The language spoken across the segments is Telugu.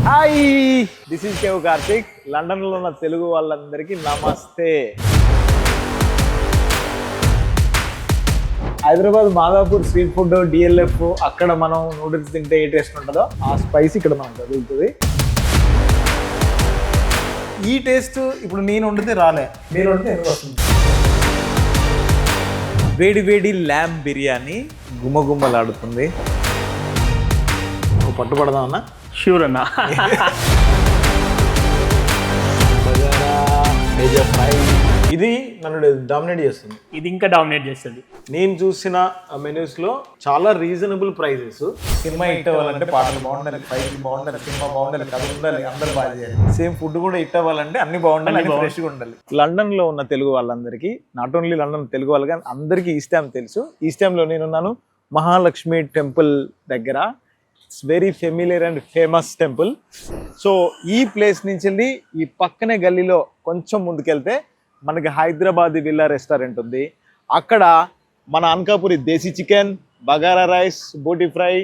Hi, this is cave Karthik. London లో ఉన్న తెలుగు వాళ్ళందరికీ నమస్తే. Hyderabad Madhapur street food DLF, అక్కడ మనం నూడిల్స్ తింటే ఏ టేస్ట్ ఉంటుందో ఆ స్పైస్ ఇక్కడ మనకు తగులుతుంది. ఈ టేస్ట్ ఇప్పుడు నేను వండితే రాలే, మీరు వండితే ఎందుకు వస్తుంది? వేడి వేడి ల్యామ్ బిర్యానీ గుమ్మగుమ్మలాడుతుంది. పట్టుపడదామన్నా? షూర్ అన్నా. ఇది నన్ను డామినేట్ చేస్తుంది. ఇది ఇంకా డామినేట్ చేస్తుంది. నేను చూసిన మెనూస్ లో చాలా రీజనబుల్ ప్రైజెస్. సినిమా హిట్ అవ్వాలంటే పాటలు బాగుండాలి, ఫైట్లు బాగుండాలి, సినిమా బాగుండాలి, కథ ఉండాలి, అందరు బాగా చేయాలి. సేమ్ ఫుడ్ కూడా హిట్ అవ్వాలంటే అన్ని బాగుండాలి, ఫ్రెష్గా ఉండాలి. లండన్ లో ఉన్న తెలుగు వాళ్ళందరికీ, నాట్ ఓన్లీ లండన్ తెలుగు వాళ్ళు కానీ అందరికీ ఈస్ట్ హ్యామ్ తెలుసు. ఈస్ట్ హ్యామ్ లో నేనున్నాను మహాలక్ష్మి టెంపుల్ దగ్గర. It's very familiar and famous temple. So ఈ ప్లేస్ నుంచి వెళ్ళి ఈ పక్కనే గల్లీలో కొంచెం ముందుకెళ్తే మనకి హైదరాబాద్ విల్లా రెస్టారెంట్ ఉంది. అక్కడ మన అనకాపురి దేశీ చికెన్, బగారా రైస్, బోటి ఫ్రై,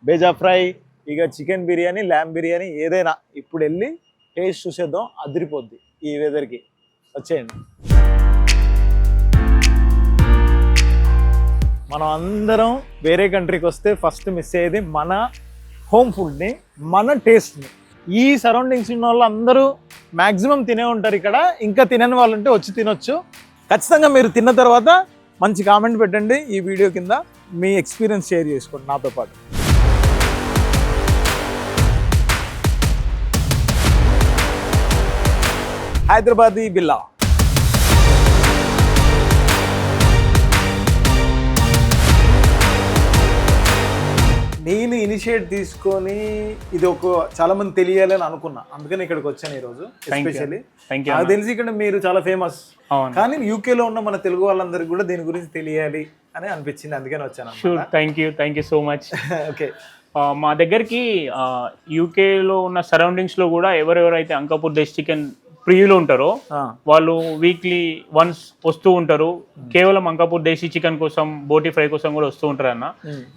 బేజా ఫ్రై, ఇక చికెన్ బిర్యానీ, ల్యామ్ బిర్యానీ ఏదైనా ఇప్పుడు వెళ్ళి టేస్ట్ చూసేద్దాం. అదిరిపోద్ది ఈ వెదర్కి. వచ్చేయండి. మనం అందరం వేరే కంట్రీకి వస్తే ఫస్ట్ మిస్ అయ్యేది మన హోమ్ ఫుడ్ని, మన టేస్ట్ని. ఈ సరౌండింగ్స్ ఉన్న వాళ్ళు అందరూ మ్యాక్సిమం తినే ఉంటారు ఇక్కడ. ఇంకా తినని వాళ్ళు ఉంటే వచ్చి తినొచ్చు. ఖచ్చితంగా మీరు తిన్న తర్వాత మంచి కామెంట్ పెట్టండి ఈ వీడియో కింద. మీ ఎక్స్పీరియన్స్ షేర్ చేసుకోండి నాతో పాటు. హైదరాబాదీ బిల్లా. నేను ఇనిషియేట్ తీసుకొని ఇది ఒక చాలా మంది తెలియాలని అనుకున్నా, అందుకని ఇక్కడికి వచ్చాను ఈరోజు. ఎస్పెషల్లీ నాకు తెలిసి ఇక్కడ మీరు చాలా ఫేమస్, కానీ యూకేలో ఉన్న మన తెలుగు వాళ్ళందరికీ కూడా దీని గురించి తెలియాలి అని అనిపించింది, అందుకని వచ్చాను. Thank you so much. Okay, మా దగ్గరికి యూకేలో ఉన్న సరౌండింగ్స్లో కూడా ఎవరెవరైతే అంకాపూర్ దేశ్ చికెన్ ప్రియులు ఉంటారో వాళ్ళు వీక్లీ వన్స్ వస్తూ ఉంటారు. కేవలం అంకాపూర్ దేశీ చికెన్ కోసం, బోటి ఫ్రై కోసం కూడా వస్తూ ఉంటారు అన్న.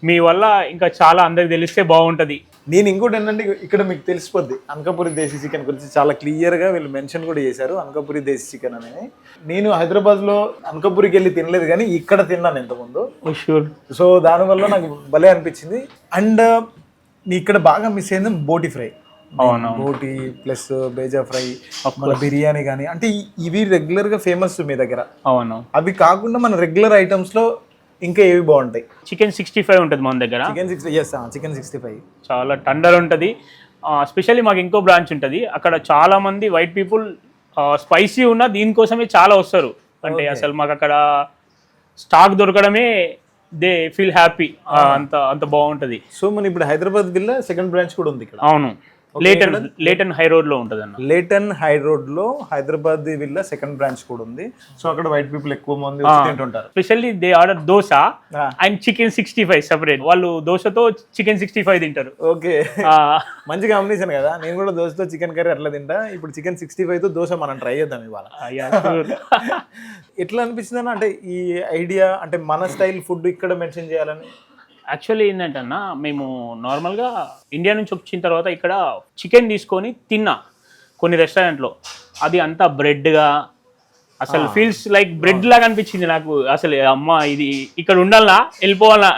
మీ వల్ల ఇంకా చాలా అందరికి తెలిస్తే బాగుంటది. నేను ఇంకోటి ఏంటంటే ఇక్కడ మీకు తెలిసిపోద్ది అనకాపూరి దేశీ చికెన్ గురించి చాలా క్లియర్గా వీళ్ళు మెన్షన్ కూడా చేశారు, అనకాపూరి దేశీ చికెన్ అని. నేను హైదరాబాద్లో అనకాపూరికి వెళ్ళి తినలేదు, కానీ ఇక్కడ తిన్నాను ఇంతకుముందు. సో దానివల్ల నాకు భలే అనిపించింది. అండ్ ఇక్కడ బాగా మిస్ అయింది బోటి ఫ్రై. బోటి ప్లస్ బేజా ఫ్రై, మన బిర్యానీ కానీ, అంటే ఇవి రెగ్యులర్ గా ఫేమస్ మీ దగ్గర. అవును, అవి కాకుండా మన రెగ్యులర్ ఐటమ్స్ లో ఇంకా ఏవి బాగుంటాయి? చికెన్ 65 ఉంటుంది మన దగ్గర. చికెన్ 65 చాలా టండర్ ఉంటుంది. స్పెషల్లీ మాకు ఇంకో బ్రాంచ్ ఉంటుంది, అక్కడ చాలా మంది వైట్ పీపుల్ స్పైసీ ఉన్న దీనికోసమే చాలా వస్తారు. అంటే అసలు మాకు అక్కడ స్టాక్ దొరకడమే దే ఫీల్ హ్యాపీ. అంత బాగుంటుంది. సో మన ఇప్పుడు హైదరాబాద్ విల్లా సెకండ్ బ్రాంచ్ కూడా ఉంది ఇక్కడ. అవును, లేటన్ హై రోడ్ లో ఉంటుంది అన్న. లేటన్ హై రోడ్ లో హైదరాబాద్ విల్లా సెకండ్ బ్రాంచ్ కూడా ఉంది. సో అక్కడ వైట్ పీపుల్ ఎక్కువ మంది తింటుంటారు. Specially they order dosa and chicken 65 separate. వాళ్ళు దోశతో చికెన్ 65 తింటారు. ఓకే, మంచి కాంబినేషన్ కదా. నేను కూడా దోశతో చికెన్ కర్రీ అట్లా తింటా. ఇప్పుడు చికెన్ 65 తో దోశ మనం ట్రై చేద్దాం ఇవాళ. ఎట్లా అనిపిస్తుంది అన్న, అంటే ఈ ఐడియా, అంటే మన స్టైల్ ఫుడ్ ఇక్కడ మెన్షన్ చేయాలని? యాక్చువల్లీ ఏంటంటే అన్న, మేము నార్మల్గా ఇండియా నుంచి వచ్చిన తర్వాత ఇక్కడ చికెన్ తీసుకొని తిన్నా కొన్ని రెస్టారెంట్లో. అది అంతా బ్రెడ్గా అసలు ఫీల్స్ లైక్ బ్రెడ్ లాగా అనిపించింది నాకు. అసలు అమ్మ ఇది ఇక్కడ ఉండాలనా, వెళ్ళిపోవాలా.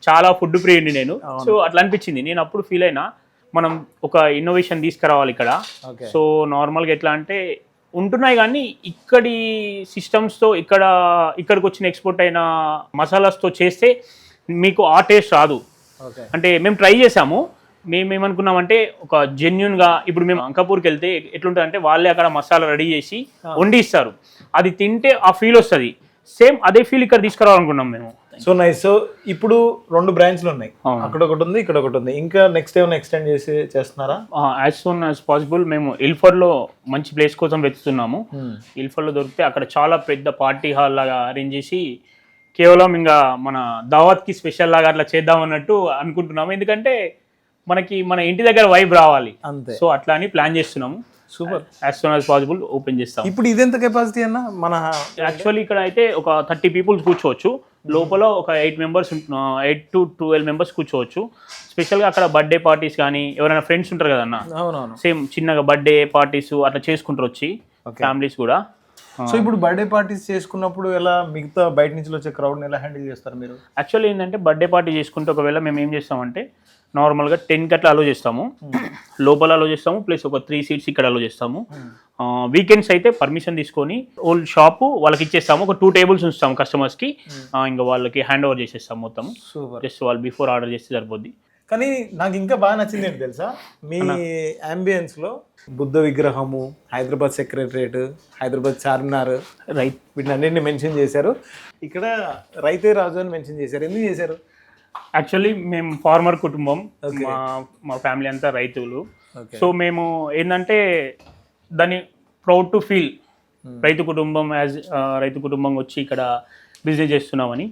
చాలా ఫుడ్ ప్రియుడిని నేను. సో అట్లా అనిపించింది. నేను అప్పుడు ఫీల్ అయినా మనం ఒక ఇన్నోవేషన్ తీసుకురావాలి ఇక్కడ. సో నార్మల్గా ఎట్లా అంటే ఉంటున్నాయి, కానీ ఇక్కడి సిస్టమ్స్తో ఇక్కడికి వచ్చిన ఎక్స్పోర్ట్ అయిన మసాలాస్తో చేస్తే మీకు ఆ టేస్ట్ రాదు. అంటే మేము ట్రై చేసాము. మేము ఏమనుకున్నామంటే ఒక జెన్యున్గా, ఇప్పుడు మేము అంకాపూర్కి వెళ్తే ఎట్లుంటుంది అంటే వాళ్ళే అక్కడ మసాలా రెడీ చేసి వండి ఇస్తారు. అది తింటే ఆ ఫీల్ వస్తుంది. సేమ్ అదే ఫీల్ ఇక్కడ తీసుకురావాలనుకున్నాం మేము. So nice. సో ఇప్పుడు 2 బ్రాంచ్లు ఉన్నాయి, అక్కడ ఒకటి ఉంది, ఇక్కడ ఒకటి ఉంది. ఇంకా నెక్స్ట్ ఏమైనా ఎక్స్టెండ్ చేస్తున్నారా? As soon as possible. మేము ఇల్ఫర్డ్లో మంచి ప్లేస్ కోసం వెతుకుతున్నాము. ఇల్ఫర్డ్లో దొరికితే అక్కడ చాలా పెద్ద పార్టీ హాల్ లాగా అరేంజ్ చేసి కేవలం ఇంకా మన దావత్కి స్పెషల్ లాగా అట్లా చేద్దాం అన్నట్టు అనుకుంటున్నాము. ఎందుకంటే మనకి మన ఇంటి దగ్గర వైబ్ రావాలి అంతే. సో అట్లా అని ప్లాన్ చేస్తున్నాము. Super. As soon as possible open చేస్తాం. ఇప్పుడు ఇదెంత కెపాసిటీ అన్న మన? యాక్చువల్లీ ఇక్కడ అయితే ఒక 30 పీపుల్స్ కూర్చోవచ్చు. లోపల ఒక 8 to 12 మెంబర్స్ కూర్చోవచ్చు. స్పెషల్గా అక్కడ బర్త్డే పార్టీస్ కానీ ఎవరైనా ఫ్రెండ్స్ ఉంటారు కదన్న, అవునవును, సేమ్ చిన్నగా బర్త్డే పార్టీస్ అట్లా చేసుకుంటారు వచ్చి ఫ్యామిలీస్ కూడా. సో ఇప్పుడు బర్త్డే పార్టీస్ చేసుకున్నప్పుడు ఎలా మిగతా బయట నుంచి వచ్చే క్రౌడ్ని ఎలా హ్యాండిల్ చేస్తారు మీరు? యాక్చువల్లీ ఏంటంటే బర్త్డే పార్టీ చేసుకుంటే ఒకవేళ మేము ఏం చేస్తామంటే నార్మల్గా 10 అట్లా అలో చేస్తాము, లోపల అలో చేస్తాము, ప్లస్ ఒక 3 seats ఇక్కడ అలో చేస్తాము. వీకెండ్స్ అయితే పర్మిషన్ తీసుకొని ఓల్డ్ షాపు వాళ్ళకి ఇచ్చేస్తాము. ఒక 2 tables ఉంచుతాము కస్టమర్స్కి, ఇంకా వాళ్ళకి హ్యాండ్ ఓవర్ చేసేస్తాము మొత్తం. జస్ట్ వాళ్ళు బిఫోర్ ఆర్డర్ చేస్తే సరిపోద్ది. కానీ నాకు ఇంకా బాగా నచ్చింది ఏంటి తెలుసా, మీ అంబియన్స్లో బుద్ధ విగ్రహము, హైదరాబాద్ సెక్రటరియట్, హైదరాబాద్ చార్మినార్, రైట్, వీటిని అన్నింటిని మెన్షన్ చేశారు. ఇక్కడ రైతే రాజు అని మెన్షన్ చేశారు. ఎందుకు చేశారు? యాక్చువల్లీ మేము ఫార్మర్ కుటుంబం, మా ఫ్యామిలీ అంతా రైతులు. సో మేము ఏంటంటే దాన్ని ప్రౌడ్ టు ఫీల్ రైతు కుటుంబం, రైతు కుటుంబం వచ్చి ఇక్కడ బిజినెస్ చేస్తున్నామని.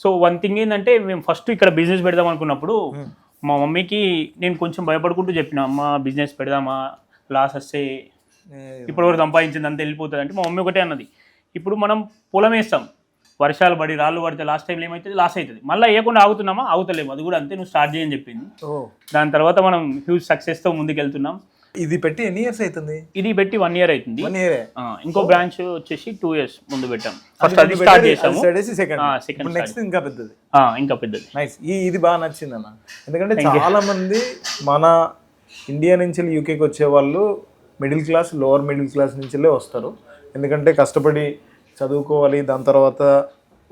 సో వన్ థింగ్ ఏంటంటే మేము ఫస్ట్ ఇక్కడ బిజినెస్ పెడదాం అనుకున్నప్పుడు మా మమ్మీకి నేను కొంచెం భయపడుకుంటూ చెప్పిన, అమ్మ బిజినెస్ పెడదామా, లాస్ వస్తే ఇప్పటివరకు సంపాదించింది అంతా వెళ్ళిపోతుంది అంటే మా మమ్మీ ఒకటే అన్నది, ఇప్పుడు మనం పొలం వేస్తాం, వర్షాలు పడి రాళ్ళు పడితే లాస్ట్ టైంలో ఏమవుతుంది, లాస్ అవుతుంది, మళ్ళీ వేయకుండా ఆగుతున్నామా, ఆగుతలేము, అది కూడా అంతే, నువ్వు స్టార్ట్ చేయని చెప్పింది. దాని తర్వాత మనం హ్యూజ్ సక్సెస్తో ముందుకు వెళ్తున్నాం. ఇది పెట్టి ఎన్ని ఇయర్స్ అవుతుంది? ఇది పెట్టి 1 year అవుతుంది. 1 year. ఇంకో బ్రాంచ్ వచ్చేసి 2 years ముందు పెట్టాం. ఫస్ట్ అది స్టార్ట్ చేసాము, సెకండ్ నెక్స్ట్ ఇంకా పెద్దది. ఇంకా పెద్దది. నైస్. ఇది బాగా నచ్చింది అన్న, ఎందుకంటే చాలా మంది మన ఇండియా నుంచి యూకేకి వచ్చే వాళ్ళు middle class, lower middle class నుంచిలే వస్తారు. ఎందుకంటే కష్టపడి చదువుకోవాలి, దాని తర్వాత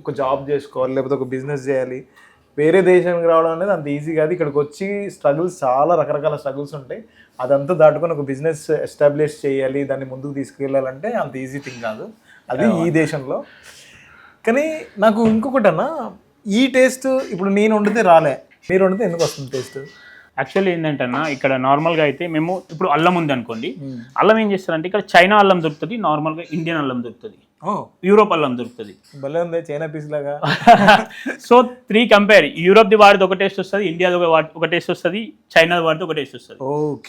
ఒక జాబ్ చేసుకోవాలి, లేకపోతే ఒక బిజినెస్ చేయాలి. వేరే దేశానికి రావడం అనేది అంత ఈజీ కాదు. ఇక్కడికి వచ్చి స్ట్రగుల్స్, చాలా రకరకాల స్ట్రగుల్స్ ఉంటాయి. అదంతా దాటుకొని ఒక బిజినెస్ ఎస్టాబ్లిష్ చేయాలి, దాన్ని ముందుకు తీసుకెళ్ళాలంటే అంత ఈజీ థింగ్ కాదు, అది ఈ దేశంలో. కానీ నాకు ఇంకొకటి అన్న, ఈ టేస్ట్ ఇప్పుడు నేను వండితే రాలే, మీరు వండితే ఎందుకు వస్తుంది టేస్ట్? యాక్చువల్లీ ఏంటంటే ఇక్కడ నార్మల్గా అయితే మేము ఇప్పుడు అల్లం ఉంది అనుకోండి, అల్లం ఏం చేస్తారంటే ఇక్కడ చైనా అల్లం దొరుకుతుంది, నార్మల్గా ఇండియన్ అల్లం దొరుకుతుంది, యూరోప్ అల్లం దొరుకుతుంది. భలే ఉంది, చైనా పీస్ లాగా. సో 3 కంపేర్, యూరోప్ది వాడిది ఒక టేస్ట్ వస్తుంది, ఇండియాది ఒక టేస్ట్ వస్తుంది, చైనాది వాడిది ఒక టేస్ట్ వస్తుంది.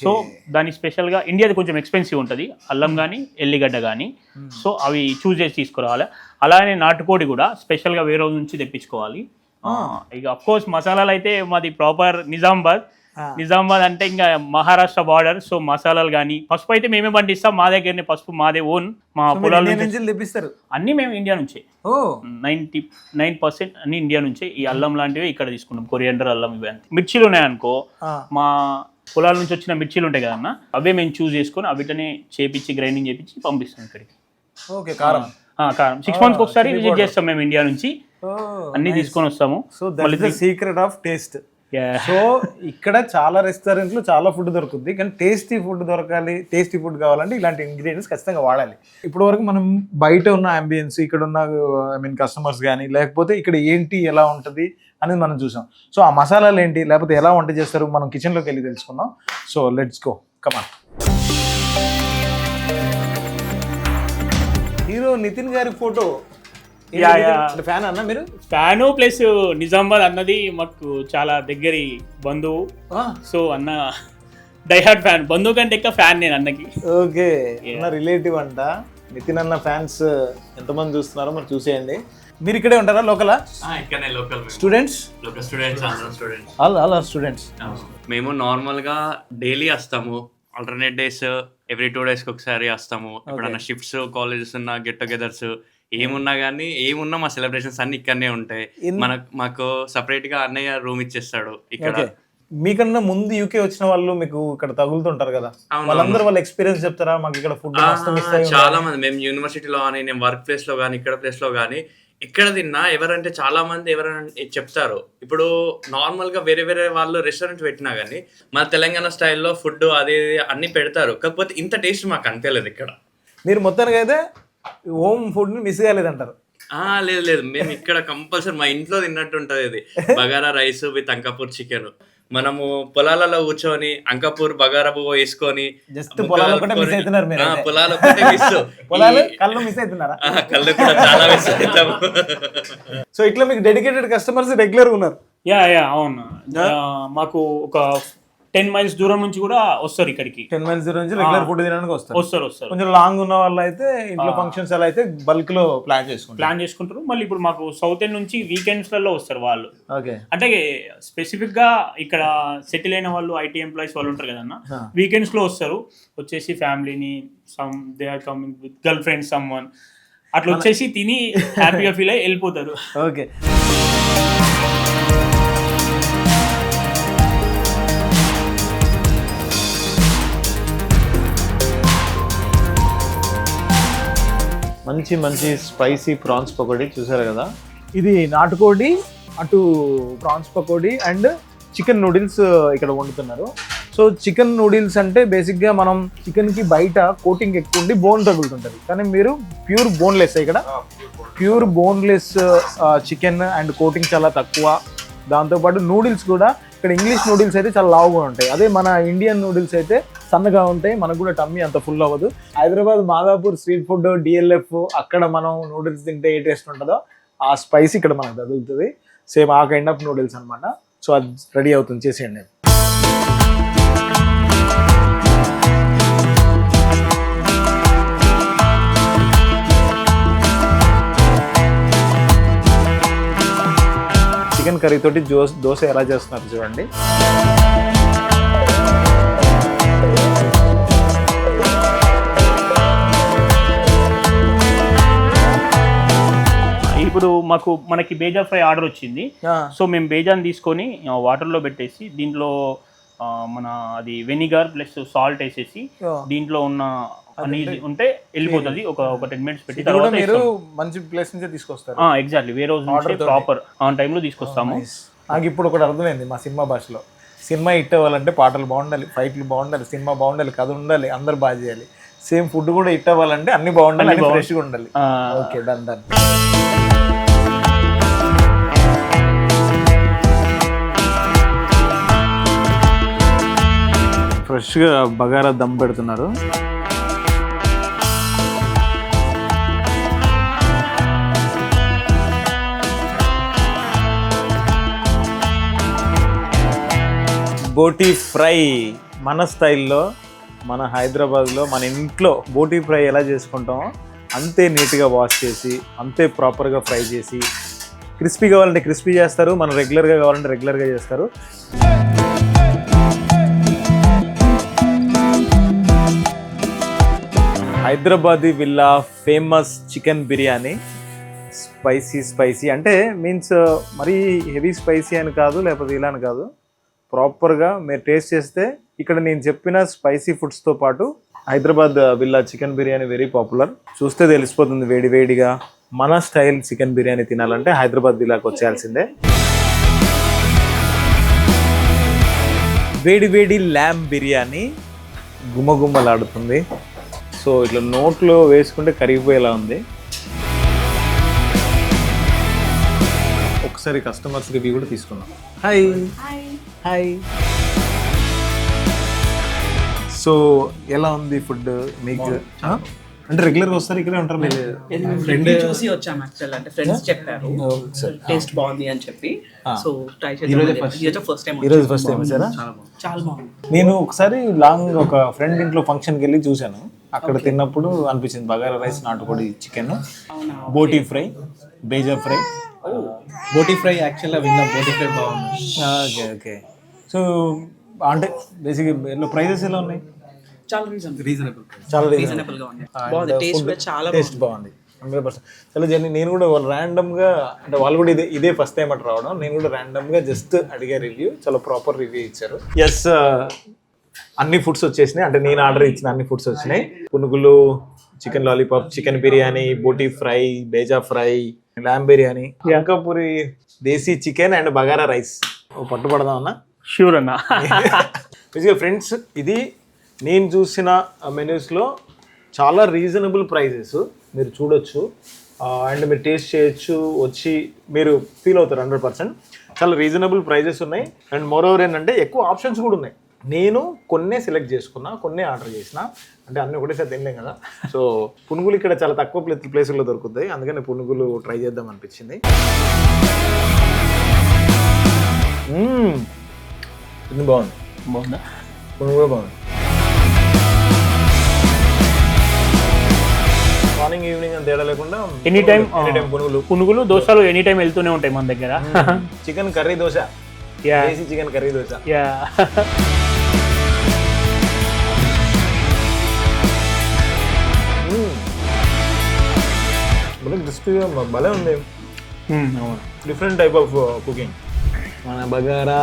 సో దాని స్పెషల్గా ఇండియాది కొంచెం ఎక్స్పెన్సివ్ ఉంటుంది అల్లం కానీ ఎల్లిగడ్డ కానీ. సో అవి చూస్ చేసి తీసుకురావాలి. అలానే నాటుకోడి కూడా స్పెషల్గా వేరే రోజు నుంచి తెప్పించుకోవాలి. ఇక అఫ్కోర్స్ మసాలాలు అయితే మాది ప్రాపర్ నిజామాబాద్ అంటే ఇంకా మహారాష్ట్ర బార్డర్. సో మసాలాలు కానీ, పసుపు అయితే మేమే పండిస్తాం, మా దగ్గరనే పసుపు, మాదే ఓన్, మా పొలాల నుంచి తెప్పిస్తారు. అన్ని మేము ఇండియా నుంచే, 99% అన్ని ఇండియా నుంచే. ఈ అల్లం లాంటివి ఇక్కడ తీసుకుంటాం, కొరియండర్ అల్లం, ఇవి అంతే. మిర్చీలు ఉన్నాయనుకో, మా పొలాల నుంచి వచ్చిన మిర్చీలు ఉంటాయి కదన్నా, అవే మేము చూస్ చేసుకొని అవిటనే చేపించి గ్రైండింగ్ చేపించి పంపిస్తాం ఇక్కడికి. కారం 6 months ఒకసారి విజిట్ చేస్తాం మేము ఇండియా నుంచి, అన్ని తీసుకొని వస్తాము. So that is the secret of taste. So ఇక్కడ చాలా రెస్టారెంట్లు చాలా ఫుడ్ దొరుకుతుంది, కానీ టేస్టీ ఫుడ్ దొరకాలి, టేస్టీ ఫుడ్ కావాలంటే ఇలాంటి ఇంగ్రీడియంట్స్ ఖచ్చితంగా వాడాలి. ఇప్పటి వరకు మనం బయట ఉన్న అంబియన్స్, ఇక్కడ ఉన్న కస్టమర్స్ కానీ, లేకపోతే ఇక్కడ ఏంటి ఎలా ఉంటుంది అనేది మనం చూసాం. సో ఆ మసాలాలు ఏంటి, లేకపోతే ఎలా వంట చేస్తారు, మనం కిచెన్లోకి వెళ్ళి తెలుసుకుందాం. So let's go, come on. Hero Nithin గారి ఫోటో ఫ్యాన్ అన్న మీరు? ఫ్యాను ప్లస్ నిజామాబాద్ అన్నది మాకు చాలా దగ్గరి బంధువు. సో అన్న డైహార్డ్ ఫ్యాన్, బంధువు కంటే ఎక్కువ ఫ్యాన్ నేను అన్నకి. ఓకే, అన్న రిలేటివ్ అంట. నితిన్ అన్న ఫ్యాన్స్ ఎంతమంది చూస్తున్నారో మరి చూసేయండి. మీరు ఇక్కడే ఉంటారా? లోకలా? స్టూడెంట్స్? All students. మేము నార్మల్గా డైలీ వస్తాము, ఆల్టర్నేట్ డేస్, ఎవ్రీ 2 days ఒకసారి వస్తాము. ఎప్పుడన్నా షిఫ్ట్స్, కాలేజెస్ ఉన్నా, గెట్ టుగెదర్స్ ఏమున్నా కానీ, ఏమున్నా మా సెలబ్రేషన్స్ అన్ని ఇక్కడనే ఉంటాయి. మాకు సపరేట్ గా అన్నయ్య రూమ్ ఇచ్చేస్తాడు ఇక్కడ. మీకన్నా ముందు యూకే వచ్చిన వాళ్ళు మీకు ఇక్కడ తగులుతుంటారు కదా, వాళ్ళందరూ వాళ్ళ ఎక్స్పీరియన్స్ చెప్తారా? మాకు ఇక్కడ ఫుడ్ చాలా మంది, మేము యూనివర్సిటీలో కానీ, నేను వర్క్ ప్లేస్ లో కానీ, ఇక్కడ ప్లేస్ లో కానీ, ఇక్కడ తిన్నా ఎవరంటే చాలా మంది ఎవరైనా చెప్తారు. ఇప్పుడు నార్మల్ గా వేరే వేరే వాళ్ళు రెస్టారెంట్ పెట్టినా కానీ మన తెలంగాణ స్టైల్లో ఫుడ్ అది అన్ని పెడతారు, కాకపోతే ఇంత టేస్ట్ మాకు అనిపించలేదు ఇక్కడ. మీరు మొత్తానికి అయితే హోమ్ ఫుడ్ ని మిస్ కాలేదంటారు? లేదు, మేము ఇక్కడ కంపల్సరీ మా ఇంట్లో తిన్నట్టు ఉంటది. ఇది bagara rice with Ankapur chicken. మనము పొలాలలో కూర్చొని అంకాపూర్ బగారా పువ్వు వేసుకొని కళ్ళు కూడా చాలా మిస్ అవుతాము. సో ఇట్లా మీకు డెడికేటెడ్ కస్టమర్స్ రెగ్యులర్ ఉన్నారు? అవును, మాకు ఒక 10 miles దూరం నుంచి కూడా వస్తారు ఇక్కడికి. 10 miles దూరం నుంచి రెగ్యులర్ ఫుడ్ తినడానికి వస్తారు. వస్తారు కొంచెం లాంగ్ ఉన్న వాళ్ళు అయితే ఇంట్లో ఫంక్షన్స్ అలా అయితే బల్క్ లో ప్లాన్ చేసుకుంటారు. మళ్ళీ ఇప్పుడు మాకు సౌత్ ఎండ్ నుంచి వీకెండ్స్ లలో వస్తారు వాళ్ళు. ఓకే, అంటే స్పెసిఫిక్ గా ఇక్కడ సెటిల్ అయిన వాళ్ళు ఐటీ ఎంప్లాయీస్ వాళ్ళు ఉంటారు కదన్న, వీకెండ్స్ లో వస్తారు. వచ్చేసి ఫ్యామిలీని they are coming with girlfriend someone అట్లా వచ్చేసి తిని హ్యాపీగా ఫీల్ అయ్యి వెళ్ళిపోతారు. ఓకే, మంచి మంచి స్పైసీ ప్రాన్స్ పకోడీ చూసారు కదా. ఇది నాటుకోడి, అటు prawns pakoda and chicken noodles ఇక్కడ వండుతున్నారు. సో చికెన్ నూడిల్స్ అంటే బేసిక్గా మనం చికెన్కి బయట కోటింగ్ ఎక్కువ ఉండి బోన్ తగులుతుంటుంది, కానీ మీరు ప్యూర్ బోన్లెస్ ఇక్కడ pure boneless chicken and coating చాలా తక్కువ. దాంతోపాటు నూడిల్స్ కూడా ఇక్కడ ఇంగ్లీష్ నూడిల్స్ అయితే చాలా లావుగా ఉంటాయి, అదే మన ఇండియన్ నూడిల్స్ అయితే సన్నగా ఉంటాయి, మనకు కూడా టమ్మీ అంత ఫుల్ అవ్వదు. Hyderabad Madhapur street food DLF అక్కడ మనం నూడిల్స్ తింటే ఏ టేస్ట్ ఉంటుందో ఆ స్పైస్ ఇక్కడ మనకు తగులుతుంది. సేమ్ ఆ కైండ్ ఆఫ్ నూడిల్స్ అనమాట. సో అది రెడీ అవుతుంది, చేసేయండి. చికెన్ కర్రీ తోటి దోశ ఎలా చేస్తున్నారు చూడండి. ఇప్పుడు మనకి బేజా ఫ్రై ఆర్డర్ వచ్చింది. సో మేము బేజాని తీసుకొని వాటర్లో పెట్టేసి దీంట్లో మన అది వెనిగర్ ప్లస్ సాల్ట్ వేసేసి దీంట్లో ఉన్న ఉంటే వెళ్ళిపోతుంది. ఒక 10 minutes పెట్టి తర్వాత మీరు మంచి ప్లేస్ నుంచి తీసుకొస్తారు. ఎగ్జాక్ట్లీ వేరే రోజు నుంచి ప్రాపర్ ఆన్ టైంలో తీసుకొస్తాము. నాకు ఇప్పుడు ఒకటి అర్థమైంది మా సినిమా భాషలో. సినిమా హిట్ అవ్వాలంటే పాటలు బాగుండాలి, ఫైట్లు బాగుండాలి, సినిమా బాగుండాలి, కథ ఉండాలి, అందరు బాగా చేయాలి. సేమ్ ఫుడ్ కూడా హిట్ అవ్వాలంటే అన్ని బాగుండాలి, ఫ్రెష్గా ఉండాలి. Okay, done. ఫ్రెష్గా బగారా దమ్ పెడుతున్నారు. బోటీ ఫ్రై మన స్టైల్లో, మన హైదరాబాద్లో మన ఇంట్లో బోటీ ఫ్రై ఎలా చేసుకుంటామో అంతే నీట్గా వాష్ చేసి, అంతే ప్రాపర్గా ఫ్రై చేసి, క్రిస్పీ కావాలంటే క్రిస్పీ చేస్తారు, మనం రెగ్యులర్గా కావాలంటే రెగ్యులర్గా చేస్తారు. Hyderabadi villa famous chicken biryani. Spicy అంటే మీన్స్ మరీ హెవీ స్పైసీ అని కాదు, లేకపోతే ఇలా అని కాదు. ప్రాపర్గా మీరు టేస్ట్ చేస్తే ఇక్కడ నేను చెప్పిన స్పైసీ ఫుడ్స్తో పాటు Hyderabad villa chicken biryani very popular. చూస్తే తెలిసిపోతుంది వేడిగా. మన స్టైల్ చికెన్ బిర్యానీ తినాలంటే హైదరాబాద్ విల్లాకి వచ్చేయాల్సిందే. వేడి ల్యామ్ బిర్యానీ గుమ్మలాడుతుంది. సో ఇట్లా నోట్లో వేసుకుంటే కరిగిపోయేలా ఉంది. ఒకసారి కస్టమర్స్ రివ్యూ కూడా తీసుకున్నాం. హాయ్. సో ఎలా ఉంది ఫుడ్ మీకు? అంటే రెగ్యులర్గా వస్తారు, ఇక్కడే ఉంటారు మీరు? ఫ్రెండ్ చూసి వచ్చాము యాక్చువల్, అంటే ఫ్రెండ్స్ చెప్పారు టేస్ట్ బాగుంది అని చెప్పి. సో ట్రై చేద్దాం. ఫస్ట్ టైం వచ్చారా? చాలా బాగుంది. నేను ఒకసారి లాంగ్ ఒక ఫ్రెండ్ ఇంట్లో ఫంక్షన్కి వెళ్ళి చూశాను. అక్కడ తిన్నప్పుడు అనిపించింది బగారా రైస్, నాటుకోడి chicken, boti fry, bheja fry. Boti fry యాక్చువల్గా విన్నాం, బోటీ ఫ్రై బాగుంది. ఓకే. సో అంటే బేసిక్గా ప్రైజెస్ ఎలా ఉన్నాయి? చాలా రీజనబుల్ గా ఉంది. బాగుంది, టేస్ట్ బాగుంది 100%. చాలా జర్నీ. నేను కూడా వాళ్ళు ర్యాండమ్గా, అంటే వాళ్ళు కూడా ఇదే ఫస్ట్ టైం అటు రావడం, నేను కూడా ర్యాండమ్గా జస్ట్ అడిగే రివ్యూ, చాలా ప్రాపర్ రివ్యూ ఇచ్చారు. ఎస్, అన్ని ఫుడ్స్ వచ్చేసినాయి. అంటే నేను ఆర్డర్ ఇచ్చిన అన్ని ఫుడ్స్ వచ్చినాయి. పునుగులు, chicken lollipop, chicken biryani, boti fry, bheja fry, lamb biryani, యాంకాపూరి desi chicken and bagara rice. పట్టుబడదాం అన్న? షూర్ అన్న. బేసిక్గా ఫ్రెండ్స్, ఇది నేను చూసిన మెనూస్లో చాలా రీజనబుల్ ప్రైజెస్. మీరు చూడొచ్చు అండ్ మీరు టేస్ట్ చేయొచ్చు, వచ్చి మీరు ఫీల్ అవుతారు 100%. చాలా రీజనబుల్ ప్రైజెస్ ఉన్నాయి. అండ్ మోరోవర్ ఏంటంటే ఎక్కువ ఆప్షన్స్ కూడా ఉన్నాయి. నేను కొన్నే సెలెక్ట్ చేసుకున్నా, కొన్నే ఆర్డర్ చేసిన, అంటే అన్నీ ఒకటేసారి తినలేం కదా. సో పునుగులు ఇక్కడ చాలా తక్కువ ప్లేసుల్లో దొరుకుతాయి, అందుకని పునుగులు ట్రై చేద్దాం అనిపించింది. ఇది బాగుంది. బాగుందా? పునుగు కూడా బాగుంది. మార్నింగ్ ఈవినింగ్ అని తేడా లేకుండా ఎనీ టైం పునుగులు, పునుగులు దోశలు ఎనీ టైం వెళ్తూనే ఉంటాయి మన దగ్గర. చికెన్ కర్రీ దోశ, యా దేశీ చికెన్ కర్రీ దోశ. యా భలే క్రిస్పీగా భలే ఉంది. అవును. Different type of cooking. మన బగారా,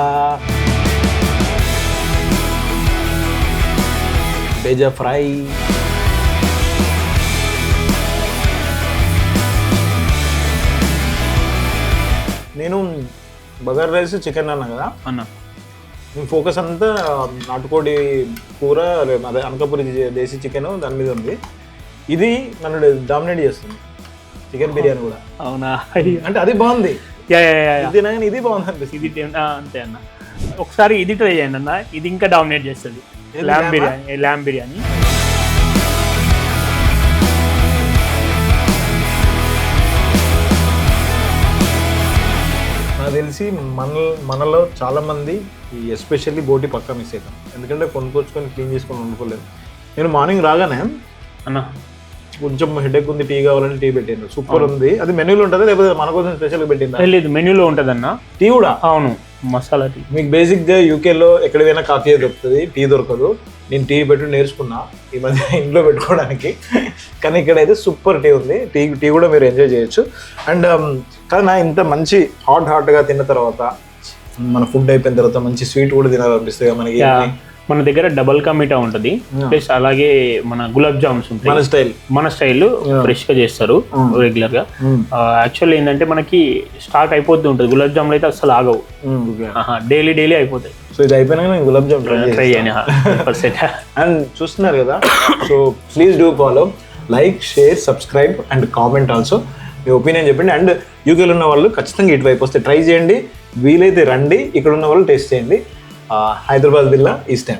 బేజా ఫ్రై, నేను బగారా రైస్ చికెన్ అన్నా కదా అన్న, నేను ఫోకస్ అంతా నాటుకోడి కూర, అదే అనకాపూరి దేశీ చికెన్ దాని మీద ఉంది. ఇది నన్ను డామినేట్ చేస్తుంది, చికెన్ బిర్యానీ కూడా. అవునా? అంటే అది బాగుంది, యా యా యా యా. ఇది కానీ ఇది బాగుంది అనిపిస్తుంది. ఇది అంతే అన్న. ఒకసారి ఇది ట్రై చేయండి అన్న, ఇది ఇంకా డామినేట్ చేస్తుంది. ఏది, ల్యామ్ lamb-ఆ? బిర్యానీ, ల్యామ్ బిర్యానీ. నాకు తెలిసి మనలో చాలా మంది ఎస్పెషల్లీ బోటి పక్కా మిస్ అవుతాం, ఎందుకంటే కొనుక్కొచ్చుకొని క్లీన్ చేసుకొని వండుకోలేదు. నేను మార్నింగ్ రాగానే అన్న కొంచెం హెడేక్ ఉంది, టీ కావాలని టీ పెట్టిండు, సూపర్ ఉంది. అది మెనూలో ఉంటుందా లేకపోతే మన కోసం స్పెషల్గా పెట్టిందా? లేదు, మెన్యూలో ఉంటుంది అన్న టీ కూడా. అవును, మసాలా టీ. మీకు బేసిక్గా యూకేలో ఎక్కడైనా కాఫీ దొరుకుతుంది, టీ దొరకదు. నేను టీ పెట్టు నేర్చుకున్నా ఈ మధ్య ఇంట్లో పెట్టుకోవడానికి, కానీ ఇక్కడైతే సూపర్ టీ ఉంది. టీ కూడా మీరు ఎంజాయ్ చేయొచ్చు. అండ్ కానీ నా ఇంత మంచి హాట్గా తిన్న తర్వాత, మన ఫుడ్ అయిపోయిన తర్వాత మంచి స్వీట్ కూడా తినాలనిపిస్తుంది మనకి. మన దగ్గర డబల్ కా మీఠా ఉంటుంది, ప్లస్ అలాగే మన గులాబ్ జామ్స్ ఉంటాయి. మన స్టైల్ ఫ్రెష్ గా చేస్తారు రెగ్యులర్ గా. యాక్చువల్లీ ఏంటంటే మనకి స్టాక్ అయిపోతూ ఉంటుంది, గులాబ్ జామ్లు అయితే అసలు ఆగవు, డైలీ అయిపోతాయి. సో ఇది అయిపోయినా నేను గులాబ్ జామ్ ట్రై చేయని. అండ్ చూస్తున్నారు కదా, so please do follow, like, share, subscribe and comment also. Me opinion చెప్పండి. అండ్ యూకేలో ఉన్న వాళ్ళు ఖచ్చితంగా ఇటువైపు వస్తే ట్రై చేయండి, వీలైతే రండి, ఇక్కడ ఉన్న వాళ్ళు టేస్ట్ చేయండి. హైదరాబాద్ బిల్లా ఈస్ట్ టైం.